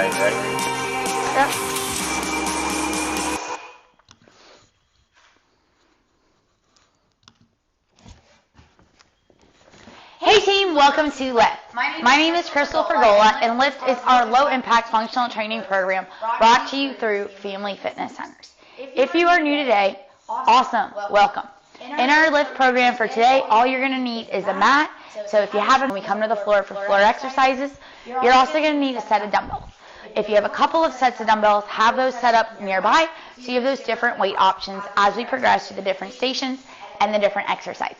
guys ready? Yep. Hey team, welcome to Lift. My name is Crystal Fergola, and Lift is our low-impact functional training program brought to you through Family Fitness Centers. If you are new today, awesome, welcome. In our Lift program for today, all you're going to need is a mat. So if you have it, when we come to the floor for floor exercises, you're also going to need a set of dumbbells. If you have a couple of sets of dumbbells, have those set up nearby so you have those different weight options as we progress through the different stations and the different exercises.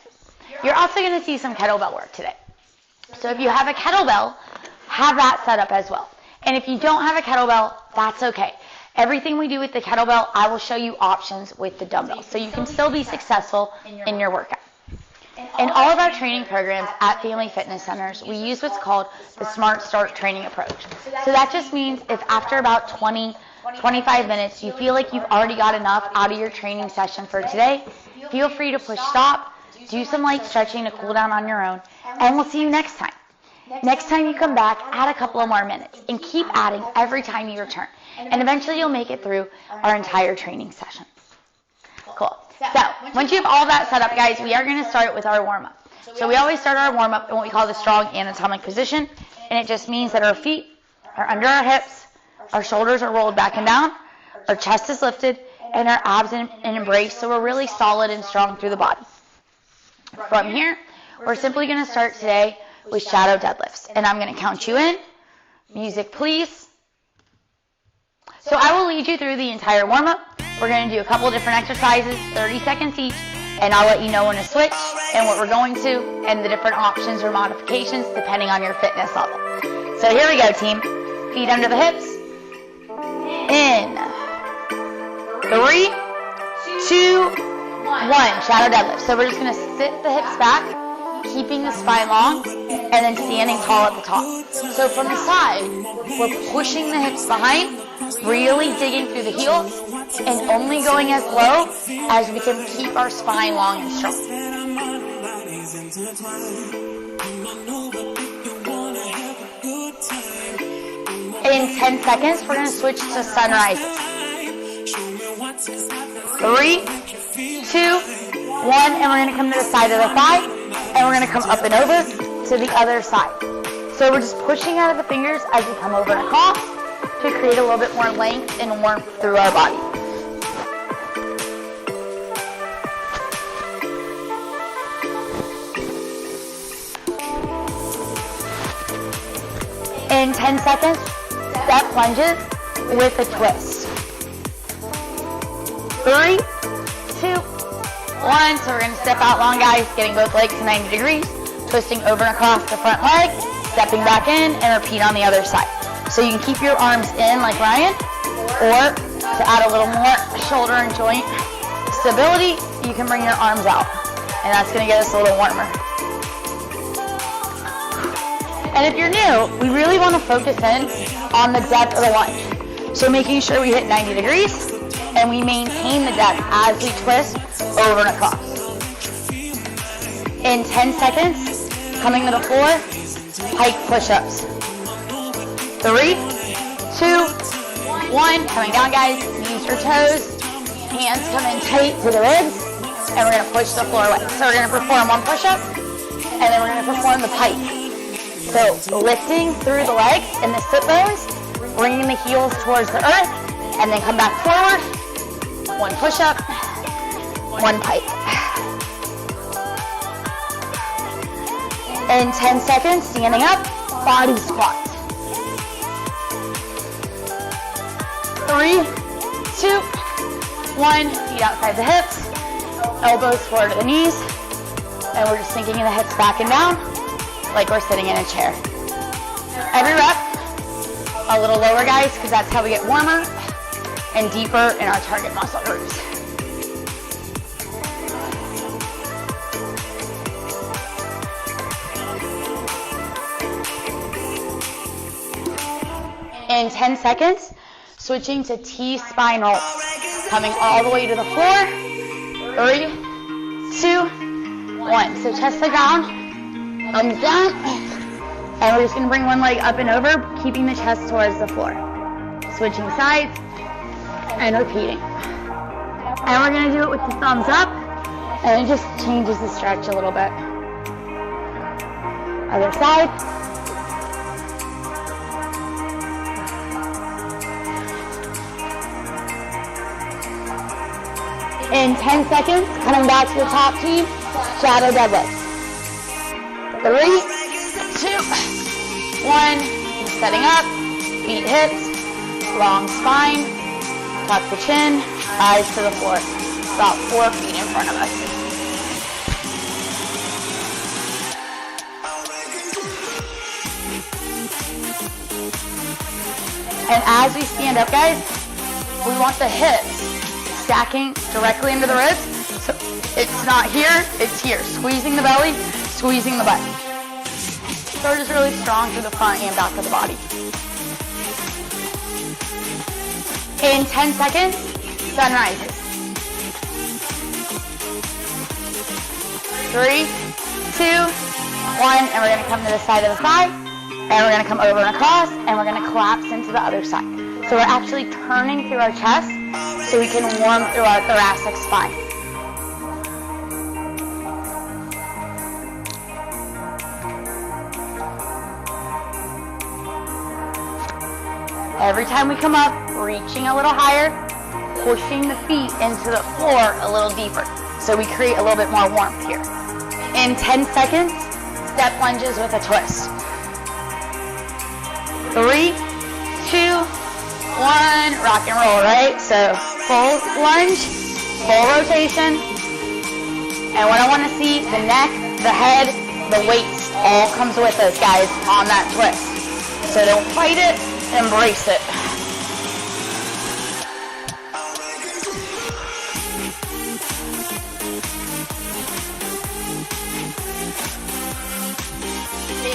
You're also going to see some kettlebell work today. So if you have a kettlebell, have that set up as well. And if you don't have a kettlebell, that's okay. Everything we do with the kettlebell, I will show you options with the dumbbell, so you can still be successful in your workout. In all of our training programs at Family Fitness Centers, we use what's called the Smart Start training approach. So that just means if after about 20-25 minutes you feel like you've already got enough out of your training session for today, feel free to push stop, do some light stretching to cool down on your own, and we'll see you next time. Next time you come back, add a couple of more minutes, and keep adding every time you return. And eventually you'll make it through our entire training session. Cool. So, once you have all that set up, guys, we are going to start with our warm-up. So we always start our warm-up in what we call the strong anatomic position, and it just means that our feet are under our hips, our shoulders are rolled back and down, our chest is lifted, and our abs and embraced, so we're really solid and strong through the body. From here, we're simply going to start today with shadow deadlifts, and I'm going to count you in. Music, please. So I will lead you through the entire warm-up. We're going to do a couple different exercises, 30 seconds each, and I'll let you know when to switch and what we're going to and the different options or modifications depending on your fitness level. So here we go, team. Feet under the hips. In. 3, 2, 1. Shadow deadlift. So we're just going to sit the hips back, keeping the spine long, and then standing tall at the top. So from the side, we're pushing the hips behind, really digging through the heels, and only going as low as we can keep our spine long and strong. In 10 seconds, we're going to switch to sunrises. 3, 2, 1, and we're going to come to the side of the thigh, and we're going to come up and over to the other side. So we're just pushing out of the fingers as we come over and across to create a little bit more length and warmth through our body. In 10 seconds, step lunges with a twist. 3, 2, 1. So we're going to step out long, guys, getting both legs to 90 degrees, twisting over and across the front leg, stepping back in, and repeat on the other side. So you can keep your arms in like Ryan, or to add a little more shoulder and joint stability, you can bring your arms out. And that's going to get us a little warmer. And if you're new, we really want to focus in on the depth of the lunge. So making sure we hit 90 degrees, and we maintain the depth as we twist over and across. In 10 seconds, coming to the floor, pike push-ups. 3, 2, 1. Coming down, guys. Use your toes. Hands come in tight to the ribs. And we're going to push the floor away. So we're going to perform one push-up. And then we're going to perform the pike. So lifting through the legs and the sit bones. Bringing the heels towards the earth. And then come back forward. One push-up. One pike. In 10 seconds, standing up. Body squat. 3, 2, 1, feet outside the hips, elbows forward to the knees, and we're just sinking the hips back and down like we're sitting in a chair. Every rep, a little lower, guys, because that's how we get warmer and deeper in our target muscle groups. In 10 seconds, switching to T-spine rolls. Coming all the way to the floor. 3, 2, 1. So chest to ground, arms down, and we're just going to bring one leg up and over, keeping the chest towards the floor. switching sides, and repeating. And we're going to do it with the thumbs up, and it just changes the stretch a little bit. Other side. In 10 seconds, coming back to the top team, shadow deadlifts. 3, 2, 1, setting up, feet hips, long spine, tuck the chin, eyes to the floor, about 4 feet in front of us. And as we stand up, guys, we want the hips stacking directly into the ribs. So it's not here, it's here. Squeezing the belly, squeezing the butt. Third is really strong through the front and back of the body. In 10 seconds, sun rises. 3, 2, 1, and we're going to come to the side of the thigh, and we're going to come over and across, and we're going to collapse into the other side. So we're actually turning through our chest so we can warm through our thoracic spine. Every time we come up, reaching a little higher, pushing the feet into the floor a little deeper so we create a little bit more warmth here. In 10 seconds, step lunges with a twist. 3, 2, 1, rock and roll, right? So full lunge, full rotation. And what I want to see, the neck, the head, the waist all comes with us, guys, on that twist. So don't fight it, embrace it.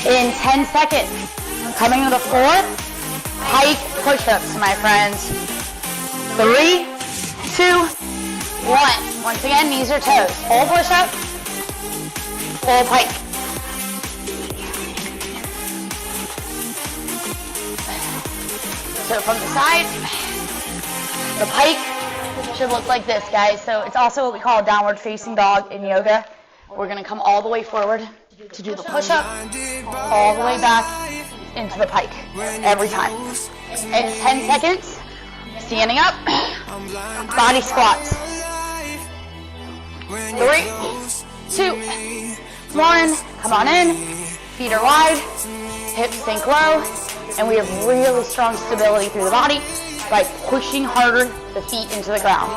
In 10 seconds, coming to the floor, pike push-ups, my friends. 3, 2, 1. Once again, knees or toes. Full push-up, full pike. So from the side, the pike should look like this, guys. So it's also what we call a downward facing dog in yoga. We're going to come all the way forward to do the push-up, all the way back into the pike every time. In 10 seconds, standing up, body squats. 3, 2, 1, come on in, feet are wide, hips sink low, and we have really strong stability through the body by pushing harder the feet into the ground.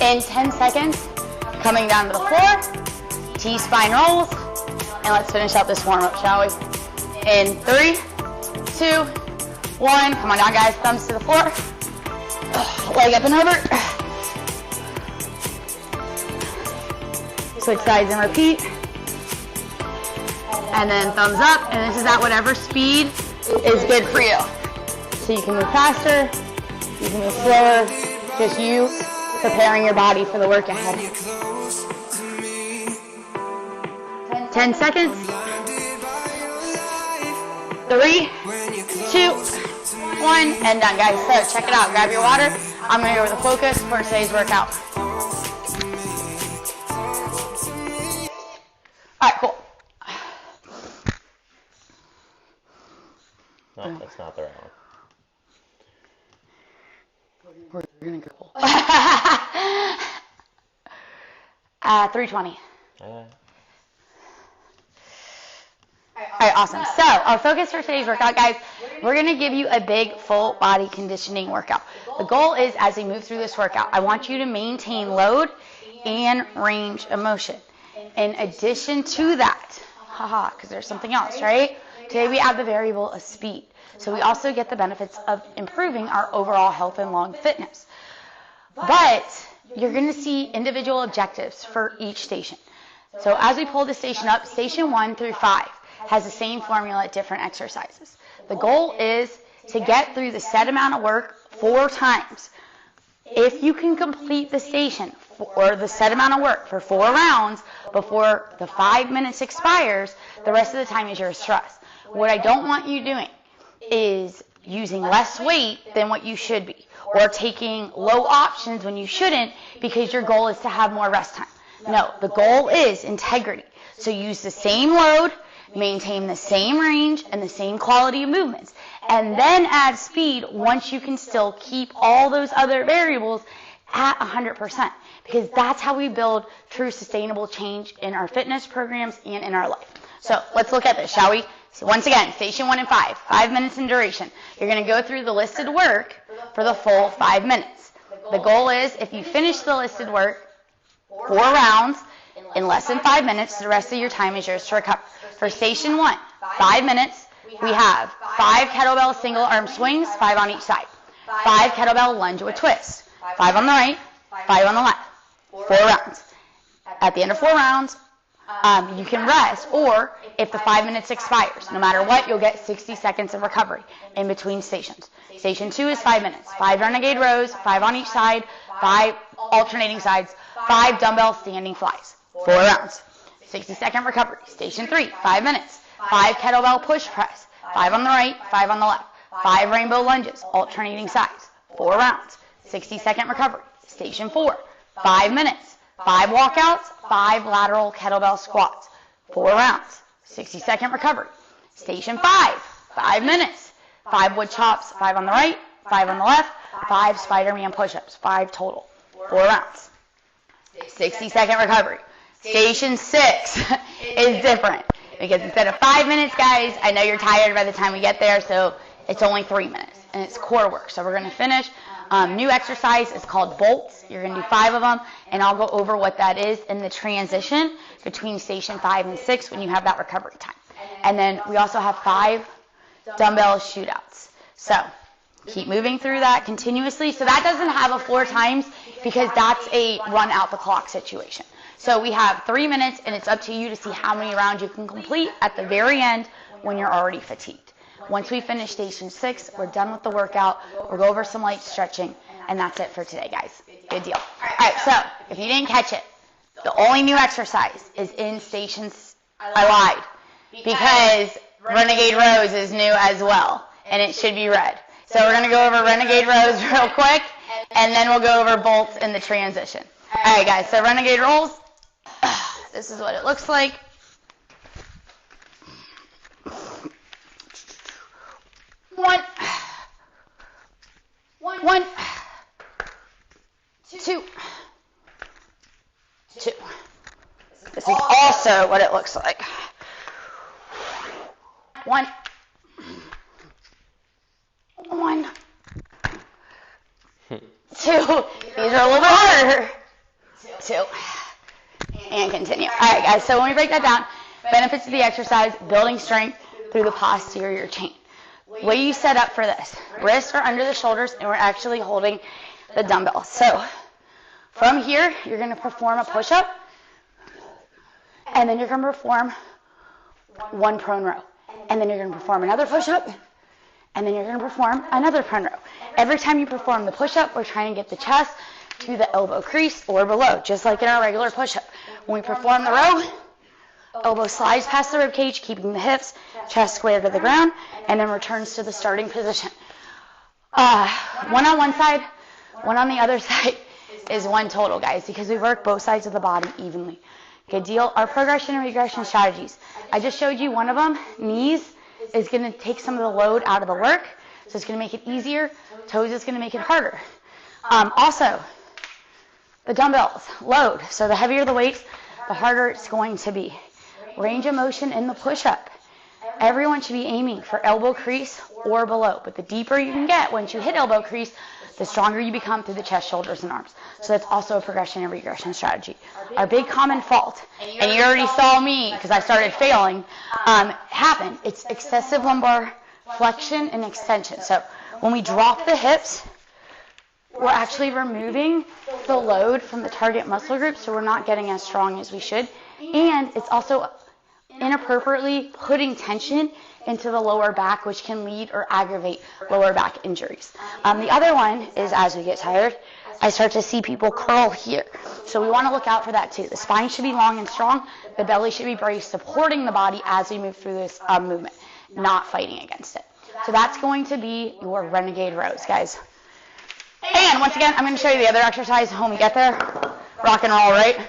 In 10 seconds, coming down to the floor, T-spine rolls, and let's finish up this warm-up, shall we? In 3, 2, 1, come on down, guys, thumbs to the floor, leg up and over, switch sides and repeat, and then thumbs up, and this is at whatever speed is good for you. So you can move faster, you can move slower, just you preparing your body for the work ahead. 10 seconds. 3, 2, 1, and done, guys. So check it out. Grab your water. I'm going to go with the focus for today's workout. All right, cool. No, that's not the right one. We're going to go. 320. Okay. All right, awesome. So our focus for today's workout, guys, we're going to give you a big full body conditioning workout. The goal is, as we move through this workout, I want you to maintain load and range of motion. In addition to that, because there's something else, right? Today we add the variable of speed. So we also get the benefits of improving our overall health and lung fitness. But you're going to see individual objectives for each station. So as we pull the station up, station 1 through 5 has the same formula at different exercises. The goal is to get through the set amount of work 4 times. If you can complete the station or the set amount of work for 4 rounds before the 5 minutes expires, the rest of the time is yours to rest. What I don't want you doing is using less weight than what you should be, or taking low options when you shouldn't because your goal is to have more rest time. No, the goal is integrity. So use the same load, maintain the same range and the same quality of movements, and then add speed once you can still keep all those other variables at 100%, because that's how we build true sustainable change in our fitness programs and in our life. So let's look at this, shall we? So once again, station 1 and 5 minutes in duration. You're going to go through the listed work for the full 5 minutes. The goal is, if you finish the listed work 4 rounds in less than 5 minutes, the rest of your time is yours to recover. For station 1, 5 minutes, we have 5 kettlebell single arm swings, 5 on each side. 5 kettlebell lunge with twist. 5 on the right, 5 on the left. 4 rounds. At the end of 4 rounds, you can rest, or if the 5 minutes expires, no matter what, you'll get 60 seconds of recovery in between stations. Station 2 is 5 minutes. 5 renegade rows, 5 on each side, 5 alternating sides, 5 dumbbell standing flies. 4 rounds. 60-second recovery. Station 3, 5 minutes. 5 kettlebell push press. 5 on the right, 5 on the left. 5 rainbow lunges, alternating sides. 4 rounds. 60-second recovery. Station 4, 5 minutes. 5 walkouts, 5 lateral kettlebell squats. 4 rounds. 60-second recovery. Station 5, 5 minutes. 5 wood chops, 5 on the right, 5 on the left. 5 Spider-Man push-ups, 5 total. 4 rounds. 60-second recovery. Station 6 is different, because instead of 5 minutes, guys, I know you're tired by the time we get there, so it's only 3 minutes, and it's core work. So we're going to finish. New exercise is called bolts. You're going to do 5 of them, and I'll go over what that is in the transition between station 5 and 6 when you have that recovery time. And then we also have 5 dumbbell shootouts. So keep moving through that continuously. So that doesn't have a 4 times because that's a run out the clock situation. So we have 3 minutes, and it's up to you to see how many rounds you can complete at the very end when you're already fatigued. Once we finish station 6, we're done with the workout. We'll go over some light stretching, and that's it for today, guys. Good deal. All right, so if you didn't catch it, the only new exercise is in stations. I lied, because Renegade Rows is new as well, and it should be red. So we're going to go over Renegade Rows real quick, and then we'll go over bolts in the transition. All right, guys, so Renegade Rolls, this is what it looks like. One, two. This is also what it looks like. 1, 2. These are a little bit harder. 2. And continue. All right, guys, so when we break that down, benefits of the exercise, building strength through the posterior chain. Way you set up for this, wrists are under the shoulders, and we're actually holding the dumbbell. So from here, you're going to perform a push-up, and then you're going to perform 1 prone row. And then you're going to perform another push-up, and then you're going to perform another prone row. Every time you perform the push-up, we're trying to get the chest to the elbow crease or below, just like in our regular push-up. When we perform the row, elbow slides past the rib cage, keeping the hips, chest square to the ground, and then returns to the starting position. 1 on one side, 1 on the other side is 1 total, guys, because we work both sides of the body evenly. Good deal. Our progression and regression strategies. I just showed you one of them. Knees is going to take some of the load out of the work, so it's going to make it easier. Toes is going to make it harder. Also, the dumbbells, load. So the heavier the weights, the harder it's going to be. Range of motion in the push-up. Everyone should be aiming for elbow crease or below, but the deeper you can get once you hit elbow crease, the stronger you become through the chest, shoulders, and arms. So that's also a progression and regression strategy. Our big common fault, and you already saw me because I started failing, happen. It's excessive lumbar flexion and extension. So when we drop the hips, we're actually removing the load from the target muscle group, so we're not getting as strong as we should. And it's also inappropriately putting tension into the lower back, which can lead or aggravate lower back injuries. The other one is as we get tired, I start to see people curl here. So we want to look out for that too. The spine should be long and strong. The belly should be braced, supporting the body as we move through this movement, not fighting against it. So that's going to be your renegade rows, guys. And once again, I'm going to show you the other exercise when we get there. Rock and roll, right?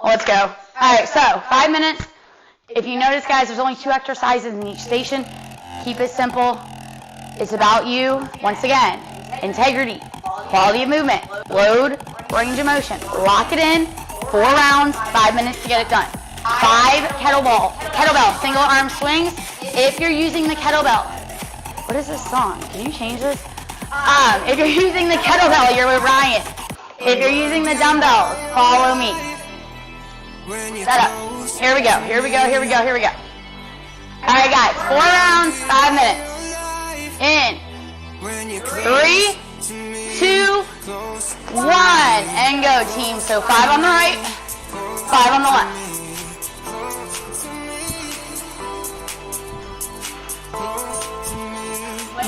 Let's go. All right, so 5 minutes. If you notice, guys, there's only 2 exercises in each station. Keep it simple. It's about you. Once again, integrity, quality of movement, load, range of motion. Lock it in. 4 rounds, 5 minutes to get it done. 5 kettlebell, single arm swings. If you're using the kettlebell, what is this song? Can you change this? If you're using the kettlebell, you're with Ryan. If you're using the dumbbells, follow me. Set up. Here we go. Here we go. Here we go. Here we go. All right, guys. 4 rounds, 5 minutes. In 3, 2, 1, and go, team. So 5 on the right, 5 on the left.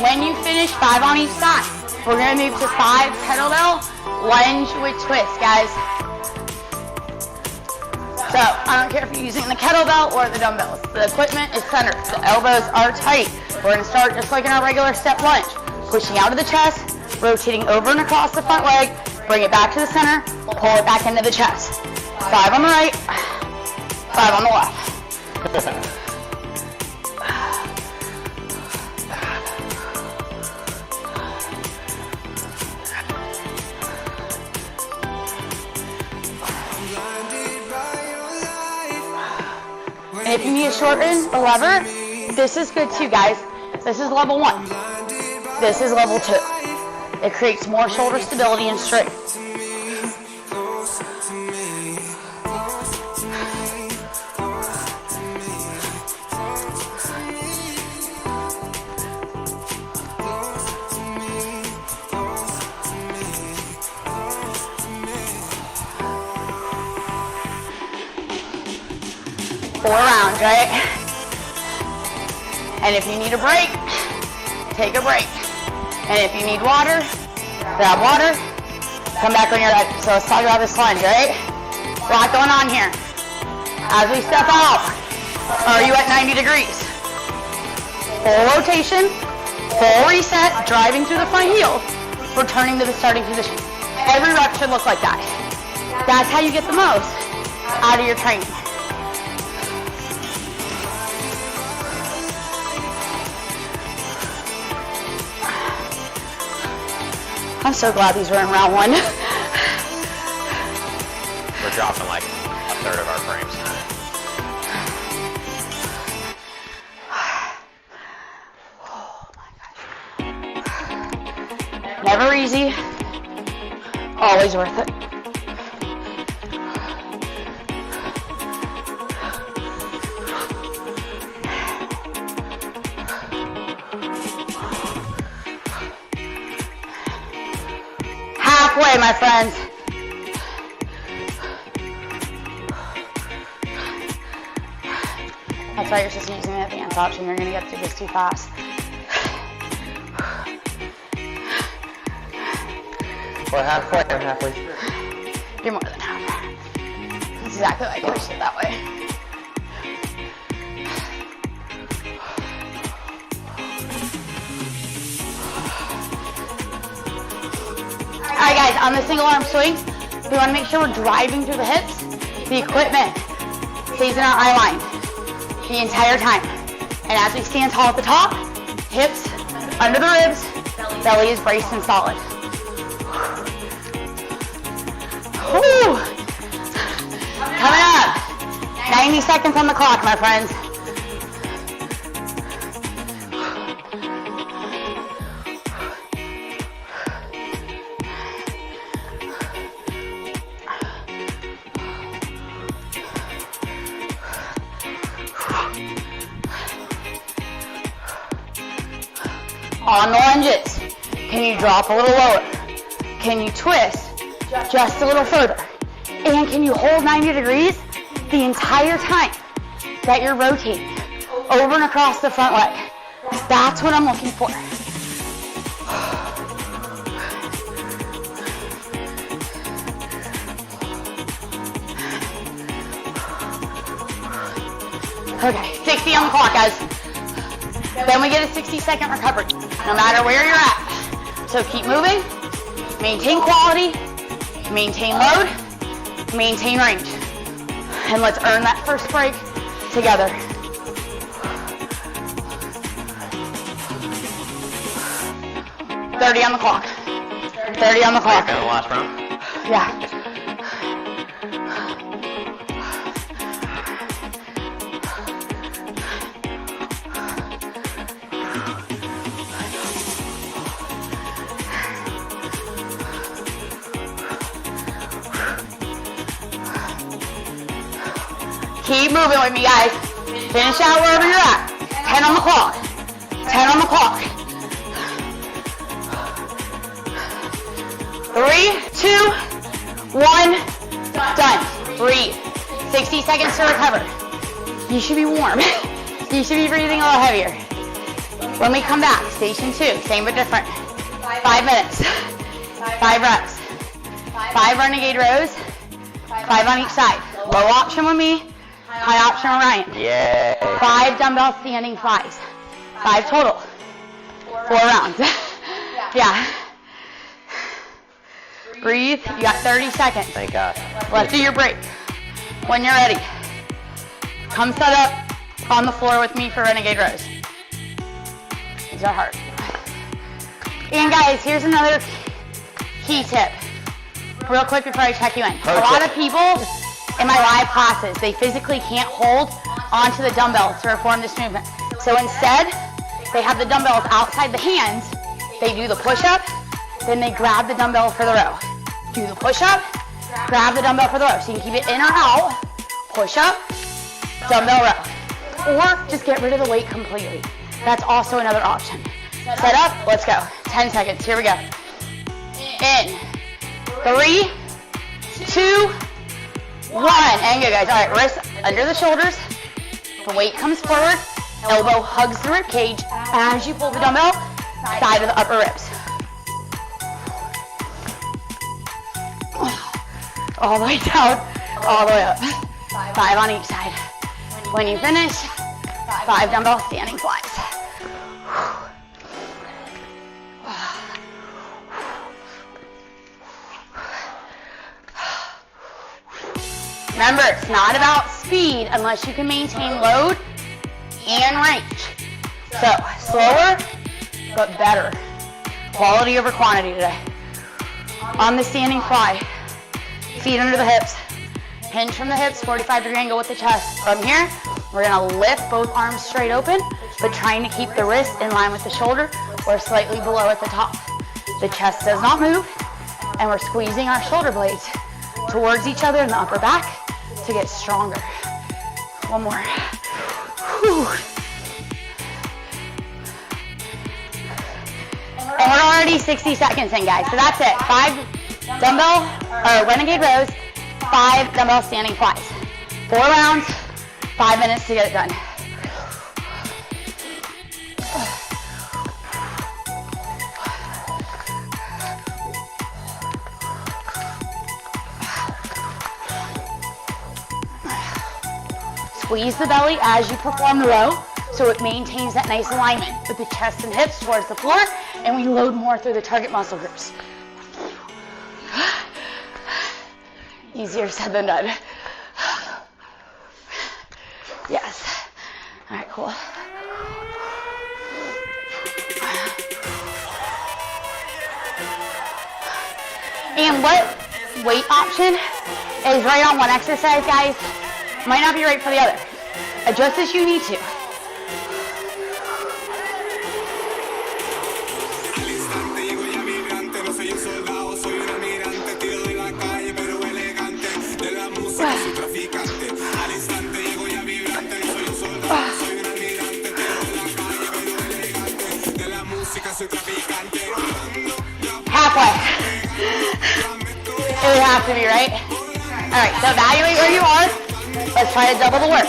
When you finish 5 on each side, we're going to move to 5 kettlebell lunge with twist, guys. So I don't care if you're using the kettlebell or the dumbbells. The equipment is centered. The elbows are tight. We're going to start just like in our regular step lunge. Pushing out of the chest, rotating over and across the front leg, bring it back to the center, pull it back into the chest. 5 on the right, 5 on the left. And if you need to shorten the lever, this is good too, guys. This is level 1. This is level 2. It creates more shoulder stability and strength. Four rounds, right? And if you need a break, take a break. And if you need water, grab water, come back when you're ready. So let's talk about this lunge, right? A lot going on here. As we step out, are you at 90 degrees? Full rotation, full reset, driving through the front heel, returning to the starting position. Every rep should look like that. That's how you get the most out of your training. I'm so glad these were in round 1. We're dropping like a third of our frames. Oh my gosh. Never easy. Always worth it. Halfway, my friends. That's why you're just using the advanced option. You're going to get through this too fast. We're halfway. I'm halfway through. You're more than half. That's exactly why I pushed it that way. Alright guys, on the single arm swings, we want to make sure we're driving through the hips. The equipment stays in our eye line the entire time. And as we stand tall at the top, hips under the ribs, belly is braced and solid. Woo! Coming up, 90 seconds on the clock, my friends. On the lunges, can you drop a little lower? Can you twist just a little further? And can you hold 90 degrees the entire time that you're rotating over and across the front leg? That's what I'm looking for. Okay, 60 on the clock, guys. Then we get a 60-second recovery, no matter where you're at. So keep moving, maintain quality, maintain load, maintain range. And let's earn that first break together. $30 on the clock. 30 on the clock. Okay, the last round. Yeah. Keep moving with me, guys. Finish out wherever you're at. 10 on the clock. 10 on the clock. 3, 2, 1, done. Breathe. 60 seconds to recover. You should be warm. You should be breathing a little heavier. When we come back, station 2, same but different. 5 minutes. 5 reps. 5 renegade rows. 5 on each side. Low option with me. High option with Ryan. Yay. 5 dumbbell standing flies. 5 total. 4 rounds. Yeah. Breathe. You got 30 seconds. Thank God. Let's do your break. When you're ready, come set up on the floor with me for renegade rows. These are hard. And guys, here's another key tip. Real quick before I check you in. A lot of people in my live classes, they physically can't hold onto the dumbbell to perform this movement. So instead, they have the dumbbells outside the hands. They do the push-up, then they grab the dumbbell for the row. Do the push-up, grab the dumbbell for the row. So you can keep it in or out, push-up, dumbbell row. Or just get rid of the weight completely. That's also another option. Set up, let's go. 10 seconds, here we go. In, 3, 2, 1, and go guys. All right, wrists under the shoulders. The weight comes forward, elbow hugs the rib cage as you pull the dumbbell, side of the upper ribs. All the way down, all the way up. 5 on each side. When you finish, 5 dumbbell standing flies. Remember, it's not about speed unless you can maintain load and range. So, slower, but better. Quality over quantity today. On the standing fly, feet under the hips. Hinge from the hips, 45-degree angle with the chest. From here, we're gonna lift both arms straight open, but trying to keep the wrist in line with the shoulder or slightly below at the top. The chest does not move, and we're squeezing our shoulder blades towards each other in the upper back to get stronger. One more. Whew. And we're already 60 seconds in, guys. So that's it. 5 dumbbell or renegade rows, 5 dumbbell standing flies. 4 rounds, 5 minutes to get it done. Squeeze the belly as you perform the row so it maintains that nice alignment with the chest and hips towards the floor, and we load more through the target muscle groups. Easier said than done. Yes. All right, cool. And what weight option is right on one exercise, guys, might not be right for the other. Adjust as you need to. Halfway. It would have to be, right? All right, so evaluate where you are. Let's try to double the work.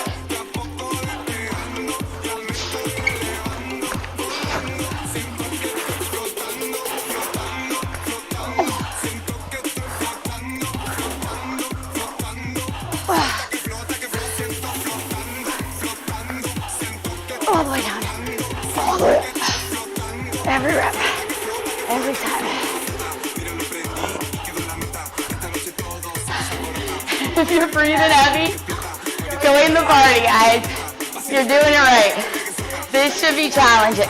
every rep, every time. If you're breathing heavy, join the party, guys. You're doing it right. This should be challenging.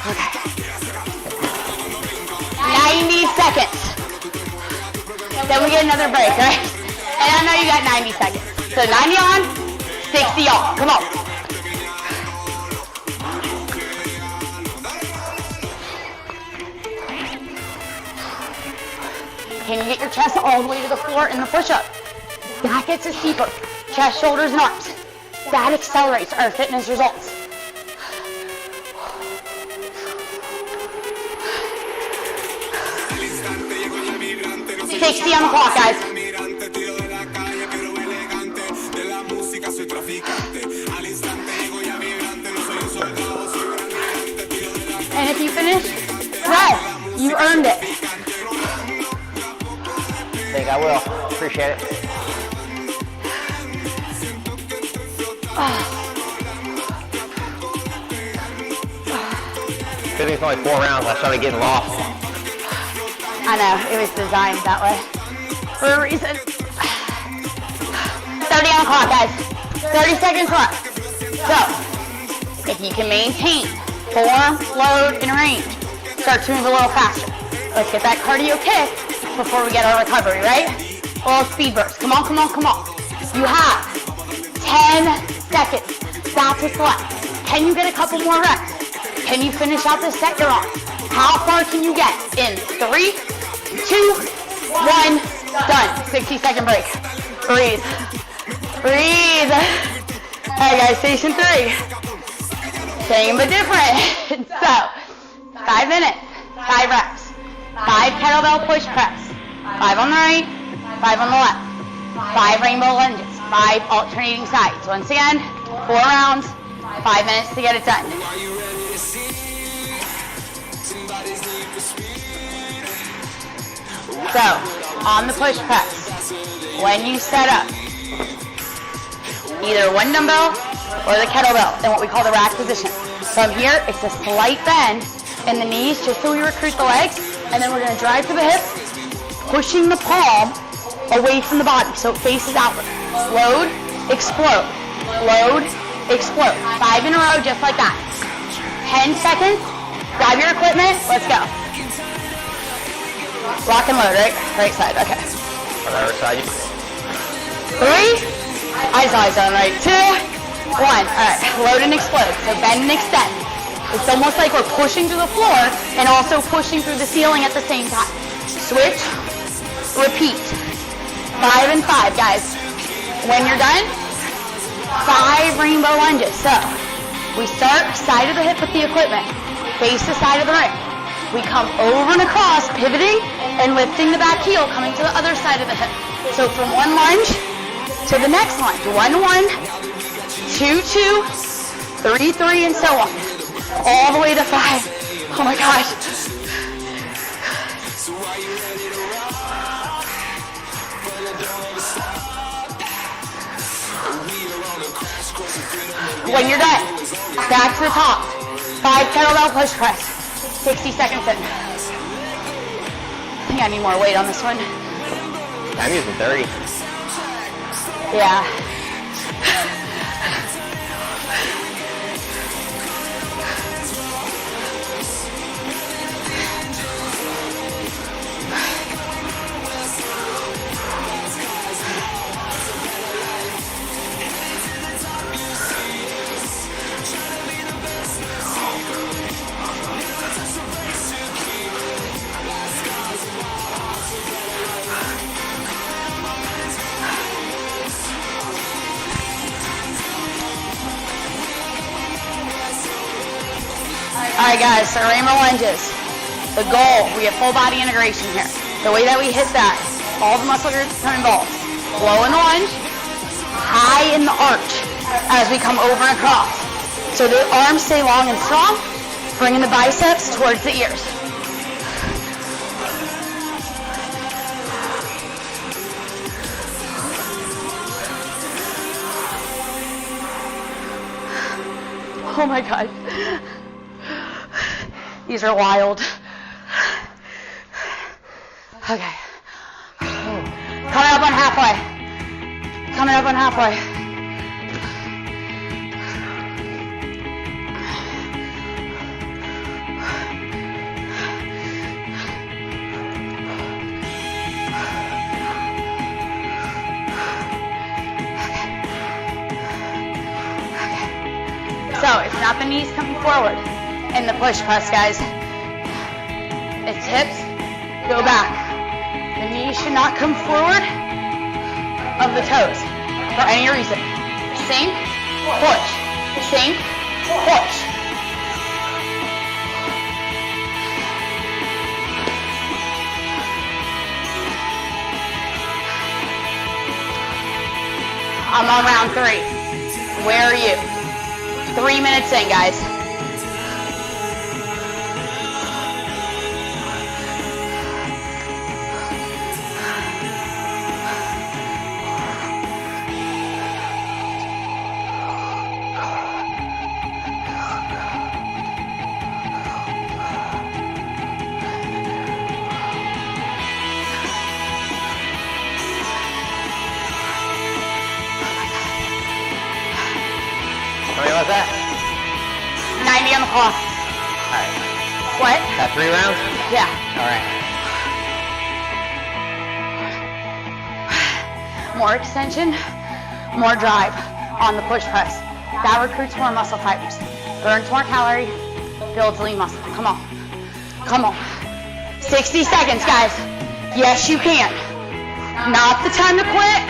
Okay. 90 seconds. Then we get another break, right? And I know you got 90 seconds. So 90 on, 60 off. Come on. Can you get your chest all the way to the floor in the push-up? That gets us deeper. Chest, shoulders, and arms. That accelerates our fitness results. $60 on the clock, guys. And if you finish, well, you earned it. I think I will. Appreciate it. Good thing it's only 4 rounds. I started getting lost. I know, it was designed that way for a reason. 30 on the clock, guys. 30 seconds left. So, if you can maintain form, load, and range, start to move a little faster. Let's get that cardio kick before we get our recovery, right? A little speed burst. Come on, come on, come on. You have 10 seconds. That's what's left. Can you get a couple more reps? Can you finish out this set you're on? How far can you get in 3, 2, 1, done. 60-second break. Breathe. Breathe. All right, guys, station 3. Same but different. So, 5 minutes, 5 reps, 5 kettlebell push press, 5 on the right, 5 on the left, 5 rainbow lunges, 5 alternating sides. Once again, 4 rounds, 5 minutes to get it done. So, on the push press, when you set up, either one dumbbell or the kettlebell in what we call the rack position. From here, it's a slight bend in the knees just so we recruit the legs, and then we're going to drive to the hip, pushing the palm away from the body so it faces outward. Load, explode. Load, explode. 5 in a row, just like that. 10 seconds. Grab your equipment. Let's go. Lock and load, right? Right side, okay. On the other side. 3. Eyes on, right? 2, 1. All right, load and explode. So bend and extend. It's almost like we're pushing through the floor and also pushing through the ceiling at the same time. Switch, repeat. 5 and 5, guys. When you're done, 5 rainbow lunges. So we start side of the hip with the equipment, face the side of the ring. We come over and across, pivoting and lifting the back heel, coming to the other side of the hip. So from one lunge to the next lunge. 1, 1, 2, 2, 3, 3, and so on. All the way to 5. Oh my gosh. When you're done, back to the top. 5 kettlebell push press. 60 seconds in. I think I need more weight on this one. I'm using 30. Yeah. All right, guys, so rainbow lunges. The goal, we have full body integration here. The way that we hit that, all the muscle groups are involved. Low in the lunge, high in the arch as we come over and across. So the arms stay long and strong, bringing the biceps towards the ears. Oh my God. These are wild. Okay. Coming up on halfway. Coming up on halfway. So it's not the knees coming forward in the push press, guys. It's hips, go back. The knees should not come forward of the toes for any reason. Sink, push, sink, push. I'm on round 3. Where are you? 3 minutes in, guys. How many was that? 90 on the clock. All right. What? That 3 rounds? Yeah. All right. More extension, more drive on the push press. That recruits more muscle fibers, burns more calorie, builds lean muscle. Come on. Come on. 60 seconds, guys. Yes, you can. Not the time to quit,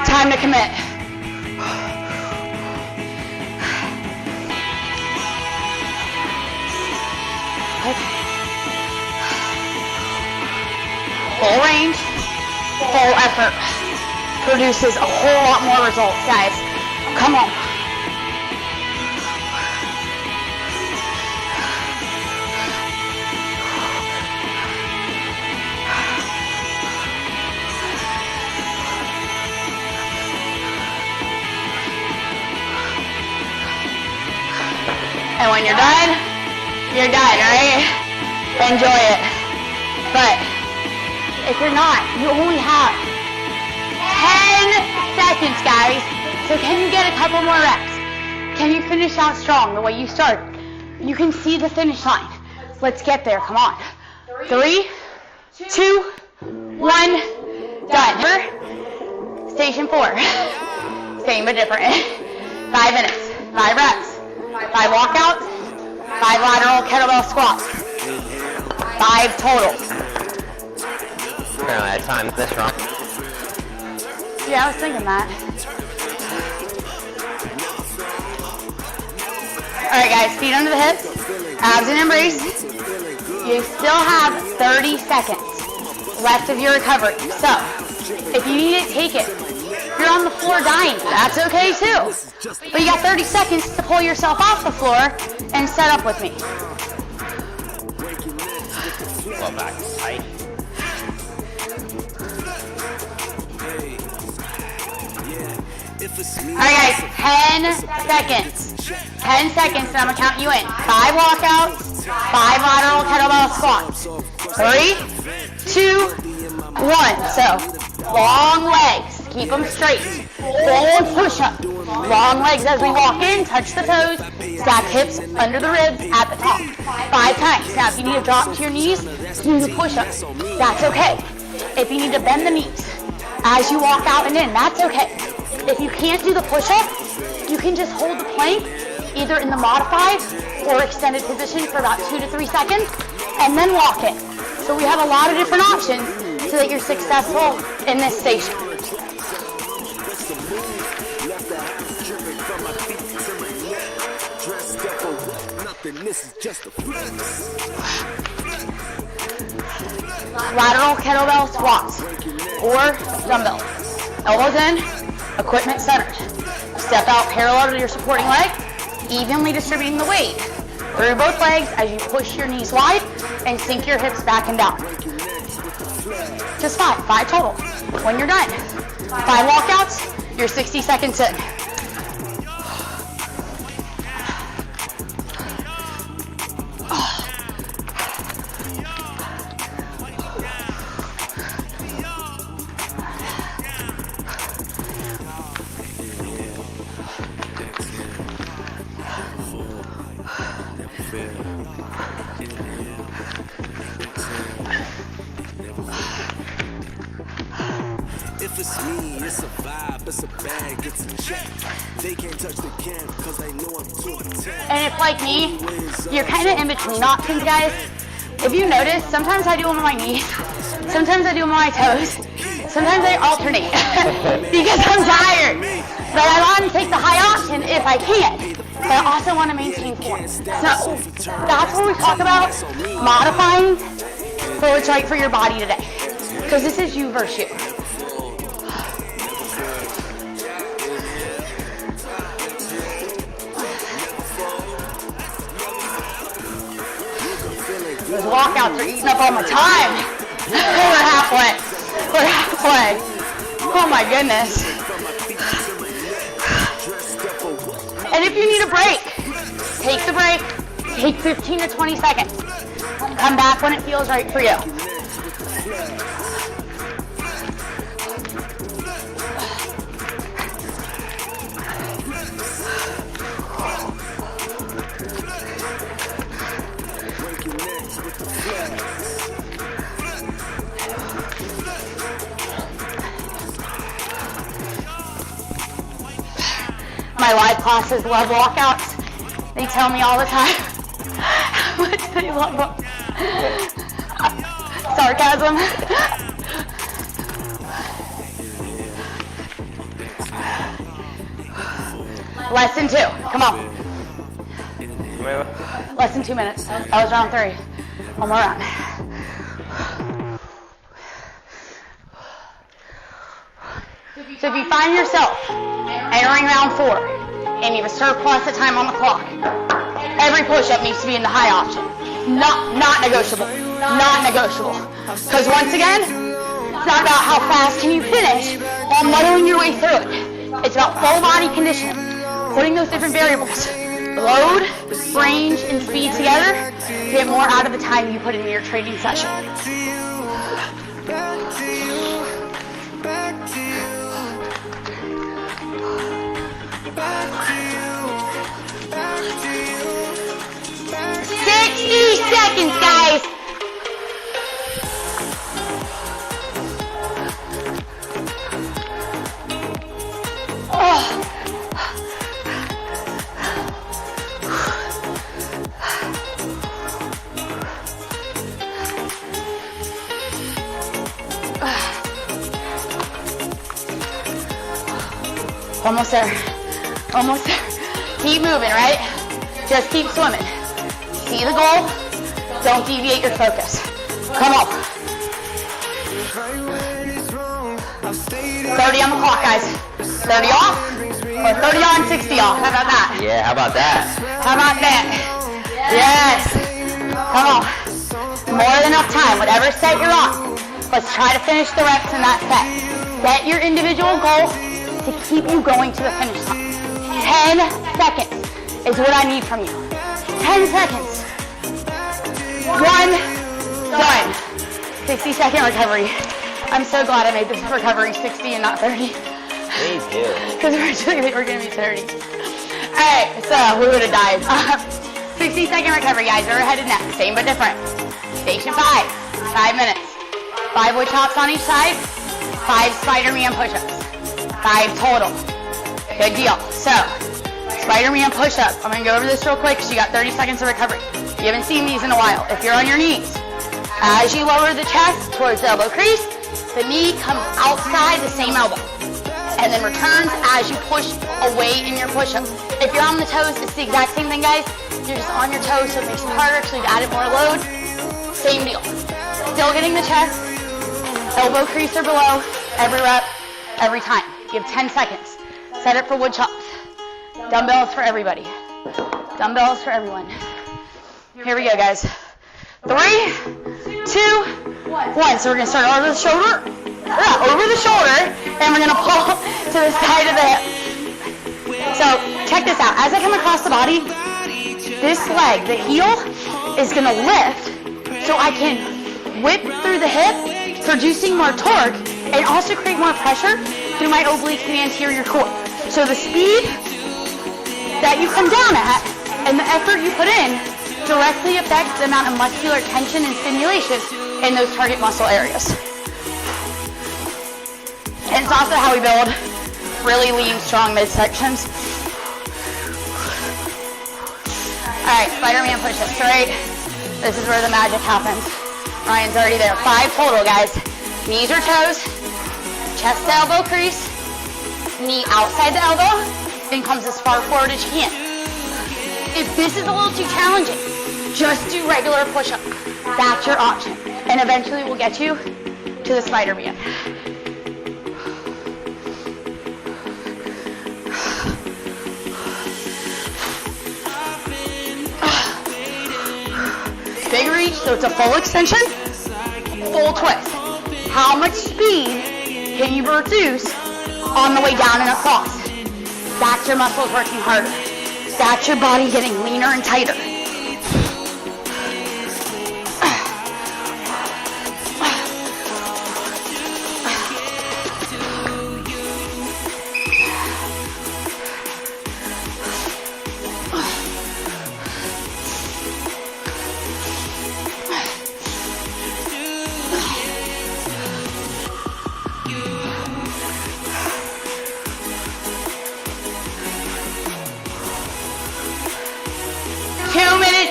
time to commit. Okay. Full range, full effort produces a whole lot more results, guys. Come on. And when you're done, right? Enjoy it. But if you're not, you only have 10 seconds, guys. So can you get a couple more reps? Can you finish out strong the way you started? You can see the finish line. Let's get there. Come on. 3, 2, 1, done. Station 4. Same but different. 5 minutes, 5 reps, 5 walkouts, 5 lateral kettlebell squats. 5 total. Apparently I timed this wrong. Yeah, I was thinking that. Alright guys, feet under the hips, abs and embrace. You still have 30 seconds left of your recovery. So, if you need it, take it. If you're on the floor dying, that's okay too. But you got 30 seconds to pull yourself off the floor and set up with me. Go back tight. Alright guys, 10 seconds. 10 seconds and I'm going to count you in. 5 walkouts, 5 lateral kettlebell squats. 3, 2, 1. So, long legs. Keep them straight. Full push-up. Long legs as we walk in. Touch the toes. Stack hips under the ribs at the top. 5 times. Now, if you need to drop to your knees, do the push-ups. That's okay. If you need to bend the knees as you walk out and in, that's okay. If you can't do the push-up, you can just hold the plank either in the modified or extended position for about 2 to 3 seconds and then walk in. So we have a lot of different options so that you're successful in this station. Lateral kettlebell squats or dumbbell. Elbows in, equipment centered. Step out parallel to your supporting leg. evenly distributing the weight through both legs as you push your knees wide and sink your hips back and down. Just 5 total. When you're done, 5 walkouts, you're 60 seconds in. If it's me, it's a vibe, it's a bag, it's a check. They can't touch the can because they know I'm too attacked. And if, like me, you're kind of in between options, guys. If you notice, sometimes I do them on my knees, sometimes I do them on my toes, sometimes I alternate because I'm tired. But I want to take the high option if I can, but I also want to maintain form. So that's what we talk about, modifying for what's right for your body today. Because this is you versus you. Those walkouts are eating up all my time. We're halfway. We're halfway. Oh my goodness. And if you need a break, take the break. Take 15 to 20 seconds. Come back when it feels right for you. My live classes love walkouts. They tell me all the time how much they love them. Sarcasm. Less than 2. Come on. Less than 2 minutes. That was round 3. One more round. So if you find yourself entering round 4 and you have a surplus of time on the clock, every push-up needs to be in the high option. Not negotiable. Not negotiable. Because once again, it's not about how fast can you finish while muddling your way through it. It's about full body conditioning. Putting those different variables, load, range, and speed together to get more out of the time you put into your training session. 60 seconds, guys. Almost there. Almost there. Keep moving, right? Just keep swimming. See the goal. Don't deviate your focus. Come on. 30 on the clock, guys. 30 off or 30 on, 60 off. How about that? Yeah, how about that? How about that? Yes. Come on. More than enough time. Whatever set you're on. Let's try to finish the reps in that set. Set your individual goal to keep you going to the finish line. 10 seconds is what I need from you. 10 seconds. 1, done. 60-second recovery. I'm so glad I made this recovery 60 and not 30. Me too. Because originally they were going to be 30. Alright, so we would have died. 60-second recovery, guys. We're headed next. Same but different. Station 5. 5 minutes. 5 wood chops on each side. 5 Spider-Man push-ups. 5 total. Good deal. So, Spider-Man push-up. I'm going to go over this real quick because you got 30 seconds of recovery. You haven't seen these in a while. If you're on your knees, as you lower the chest towards the elbow crease, the knee comes outside the same elbow and then returns as you push away in your push-up. If you're on the toes, it's the exact same thing, guys. You're just on your toes, so it makes it harder, so you've added more load. Same deal. Still getting the chest, elbow crease or below, every rep, every time. You have 10 seconds. Set it for wood chops. Dumbbells for everybody. Dumbbells for everyone. Here we go, guys. 3, 2, 1. So we're gonna start over the shoulder, and we're gonna pull to the side of the hip. So check this out. As I come across the body, this leg, the heel, is gonna lift, so I can whip through the hip, producing more torque, and also create more pressure through my obliques and anterior core. So the speed that you come down at and the effort you put in directly affects the amount of muscular tension and stimulation in those target muscle areas. And it's also how we build really lean, strong midsections. All right, Spider-Man push-ups, right? This is where the magic happens. Ryan's already there. 5 total, guys. Knees or toes, chest to elbow crease, knee outside the elbow, then comes as far forward as you can. If this is a little too challenging, just do regular push-up. That's your option. And eventually we'll get you to the Spider-Man. Big reach, so it's a full extension, full twist. How much speed can you produce on the way down and across? That's your muscles working harder. That's your body getting leaner and tighter.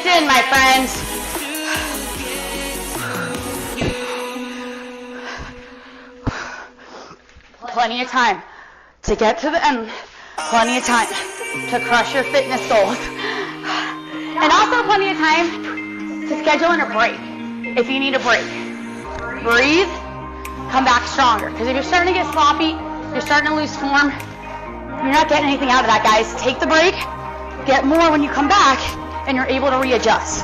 In, my friends. Plenty of time to get to the end. Plenty of time to crush your fitness goals. And also plenty of time to schedule in a break if you need a break. Breathe, come back stronger. Because if you're starting to get sloppy, you're starting to lose form, you're not getting anything out of that, guys. Take the break, get more when you come back, and you're able to readjust.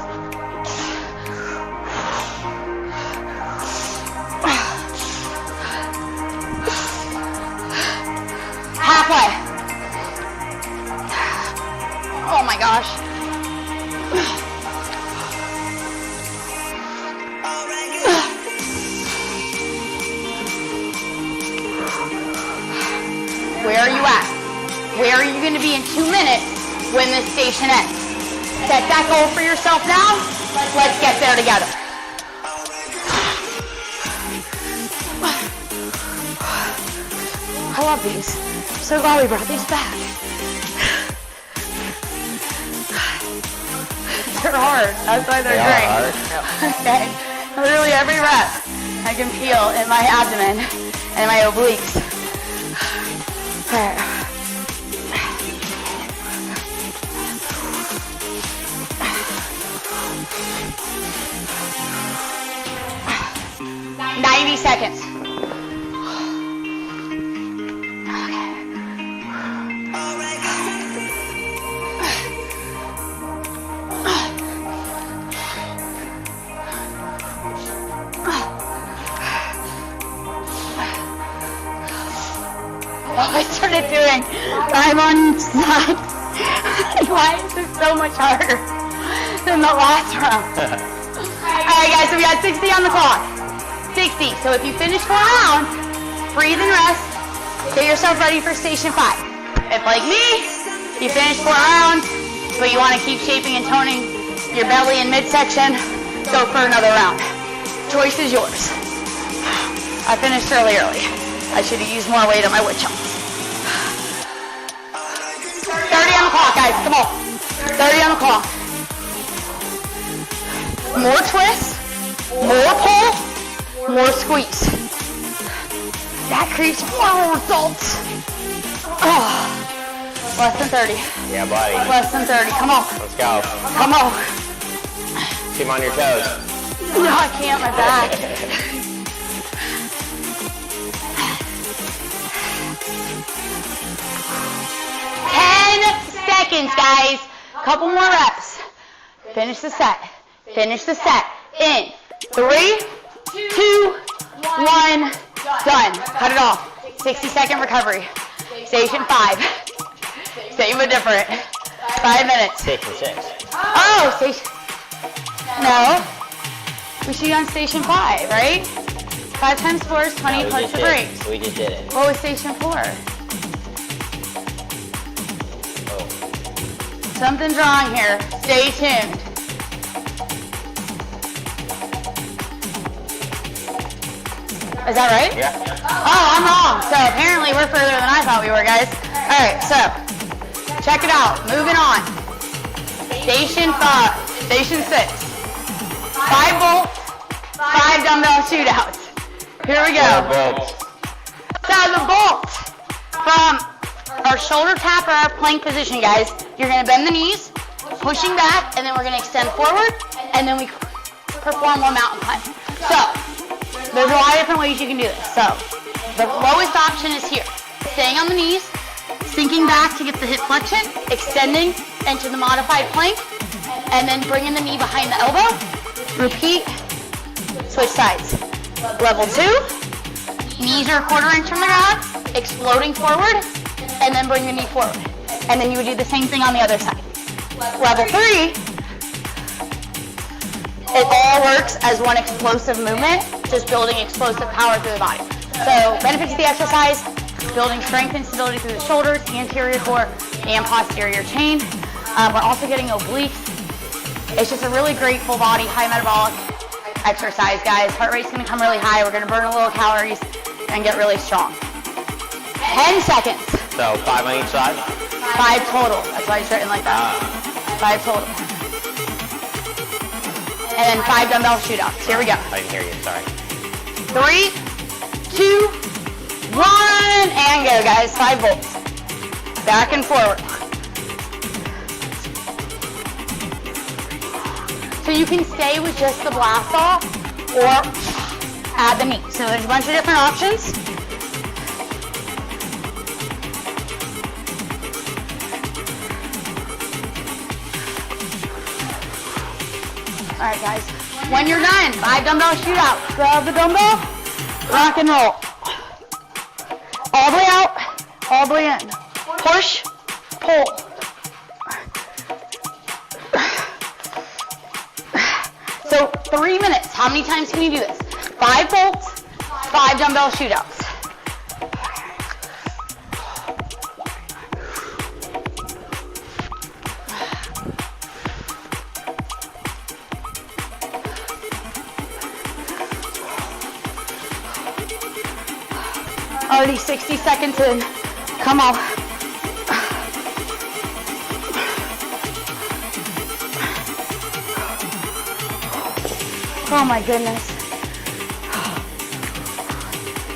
Halfway. Oh my gosh. Where are you at? Where are you going to be in 2 minutes when this station ends? Set that goal for yourself now. Let's get there together. I love these. I'm so glad we brought these back. They're hard. That's why they're great. Okay. Literally every rep I can feel in my abdomen and my obliques. All right. Seconds. I started doing I'm on side. Why is this so much harder than the last round? Alright guys, so we got 60 on the clock. 60. So if you finish 4 rounds, breathe and rest. Get yourself ready for station 5. If like me, you finish 4 rounds, but you want to keep shaping and toning your belly and midsection, go for another round. Choice is yours. I finished really early. I should have used more weight on my wood chunk. 30 on the clock, guys. Come on. 30 on the clock. More twist, more pull, more squeeze. That creates more results. Oh, less than 30. Yeah, buddy. Less than 30. Come on. Let's go. Come on. Keep on your toes. No, I can't. My back. 10 seconds, guys. Couple more reps. Finish the set. Finish the set. In 3, 2, 1, done. Cut it off. 60-second recovery. Station 5. Same but different. 5 minutes. Station 6. Oh, station. No. We should be on station 5, right? 5 times 4 is 20 No, plus the breaks. We just did it. What was station 4? Oh. Something's wrong here. Stay tuned. Is that right? Yeah. Oh, I'm wrong. So apparently we're further than I thought we were, guys. All right, so check it out. Moving on. Station 5. Station 6. 5 volts, 5 dumbbell shootouts. Here we go. So the bolts from our shoulder tap or our plank position, guys. You're going to bend the knees, pushing back, and then we're going to extend forward, and then we perform one mountain climb. So there's a lot of different ways you can do this. So the lowest option is here. Staying on the knees, sinking back to get the hip flexion, extending into the modified plank, and then bringing the knee behind the elbow. Repeat, switch sides. Level 2, knees are a 1/4 inch from the ground, exploding forward, and then bring the knee forward. And then you would do the same thing on the other side. Level 3, it all works as one explosive movement, just building explosive power through the body. So benefits of the exercise, building strength and stability through the shoulders, anterior core, and posterior chain. We're also getting obliques. It's just a really great full body, high metabolic exercise, guys. Heart rate's gonna come really high. We're gonna burn a little calories and get really strong. 10 seconds. So 5 on each side? 5 total. That's why it's written like that. 5 total. And then 5 dumbbell shootouts. Here we go. I didn't hear you, sorry. 3, 2, 1, and go, guys. 5 volts. Back and forward. So you can stay with just the blast off or add the knee. So there's a bunch of different options. All right, guys. When you're done, 5 dumbbell shootout. Grab the dumbbell, rock and roll. All the way out, all the way in. Push, pull. So 3 minutes. How many times can you do this? 5 volts, 5 dumbbell shootouts. Already 60 seconds in. Come on. Oh my goodness.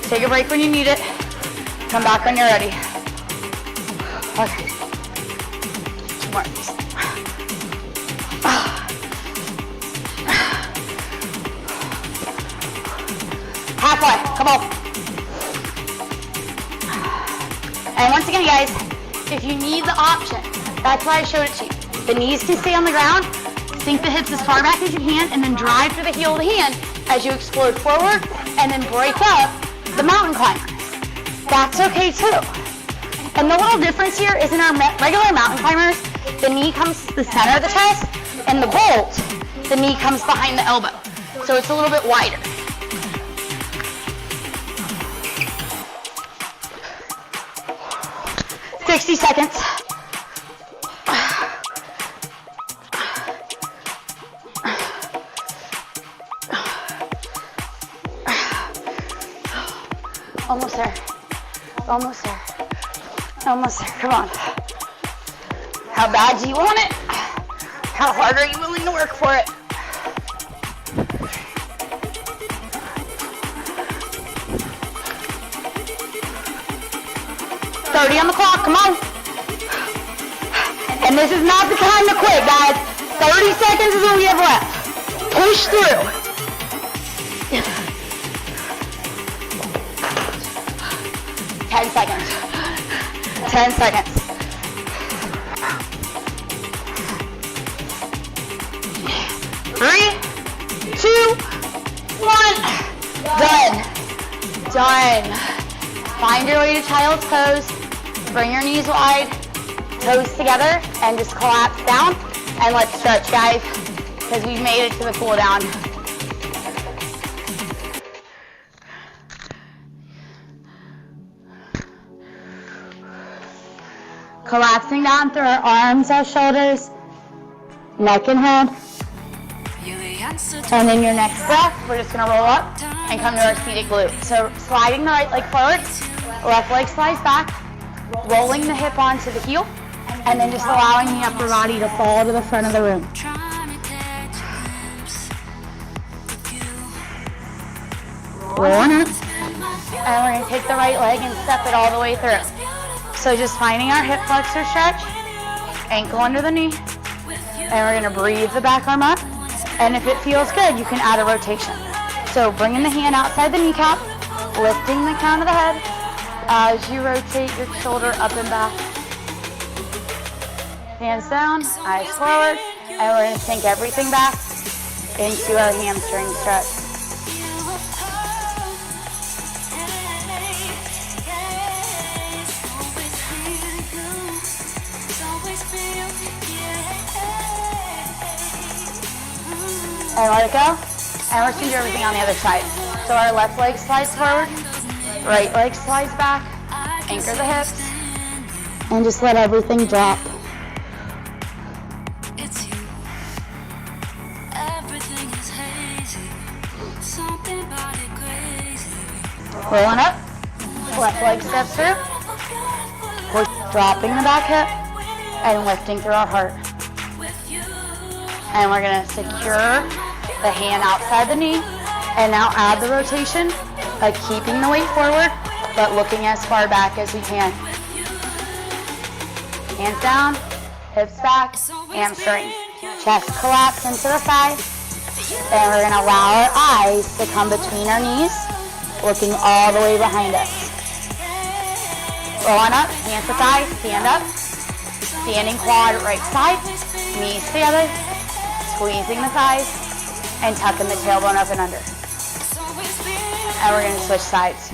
Take a break when you need it. Come back when you're ready. Okay. 2 more. Halfway. Come on. And once again, guys, if you need the option, that's why I showed it to you. The knees can stay on the ground, sink the hips as far back as you can, and then drive through the heel of the hand as you explode forward, and then break up the mountain climber. That's okay too. And the little difference here is in our regular mountain climbers, the knee comes to the center of the chest, and the bolt, the knee comes behind the elbow. So it's a little bit wider. $60 seconds. Almost there. Almost there. Almost there. Come on. How bad do you want it? How hard are you willing to work for it? $30 on the clock, come on. And this is not the time to quit, guys. 30 seconds is all we have left. Push through. Ten seconds. 10 seconds. 2, 1. Done. Done. Find your way to child's pose. Bring your knees wide, toes together, and just collapse down. And let's stretch, guys, because we've made it to the cool down. Collapsing down through our arms, our shoulders, neck and head. And in your next breath, we're just going to roll up and come to our seated glute. So sliding the right leg forward, left leg slides back, rolling the hip onto the heel, and then just allowing the upper body to fall to the front of the room. Rolling up. And we're going to take the right leg and step it all the way through. So just finding our hip flexor stretch, ankle under the knee, and we're going to breathe the back arm up. And if it feels good, you can add a rotation. So bringing the hand outside the kneecap, lifting the crown of the head as you rotate your shoulder up and back. Hands down, eyes forward, and we're going to sink everything back into our hamstring stretch. And let it go. And we're going to do everything on the other side. So our left leg slides forward, right leg slides back, anchor the hips, and just let everything drop. Rolling up, left leg steps through. We're dropping the back hip and lifting through our heart. And we're going to secure the hand outside the knee. And now add the rotation by keeping the weight forward, but looking as far back as we can. Hands down, hips back, hamstring. Chest collapse into the thigh. And we're going to allow our eyes to come between our knees, looking all the way behind us. Rolling up, hands to thighs, stand up. Standing quad right side, knees together. Squeezing the thighs and tucking the tailbone up and under. And we're going to switch sides.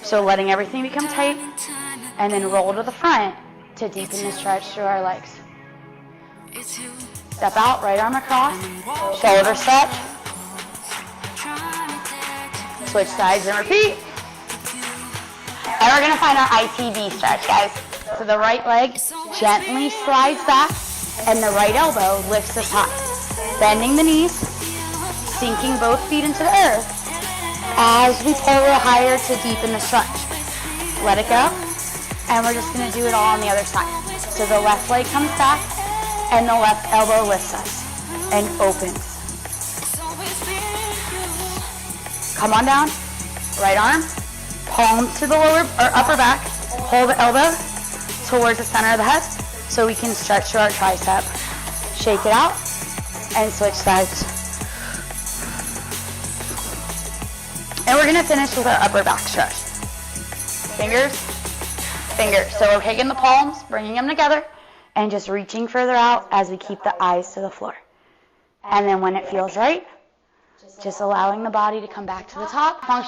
So letting everything become tight and then roll to the front to deepen the stretch through our legs. Step out, right arm across, shoulder stretch. Switch sides and repeat. And we're going to find our ITB stretch, guys. So the right leg gently slides back and the right elbow lifts us high. Bending the knees, sinking both feet into the earth as we pull a little higher to deepen the stretch. Let it go. And we're just going to do it all on the other side. So the left leg comes back and the left elbow lifts us and opens. Come on down. Right arm, palm to the lower or upper back. Pull the elbow towards the center of the head so we can stretch through our tricep. Shake it out and switch sides. And we're going to finish with our upper back stretch. Fingers, fingers. So we're taking the palms, bringing them together, and just reaching further out as we keep the eyes to the floor. And then when it feels right, just allowing the body to come back to the top.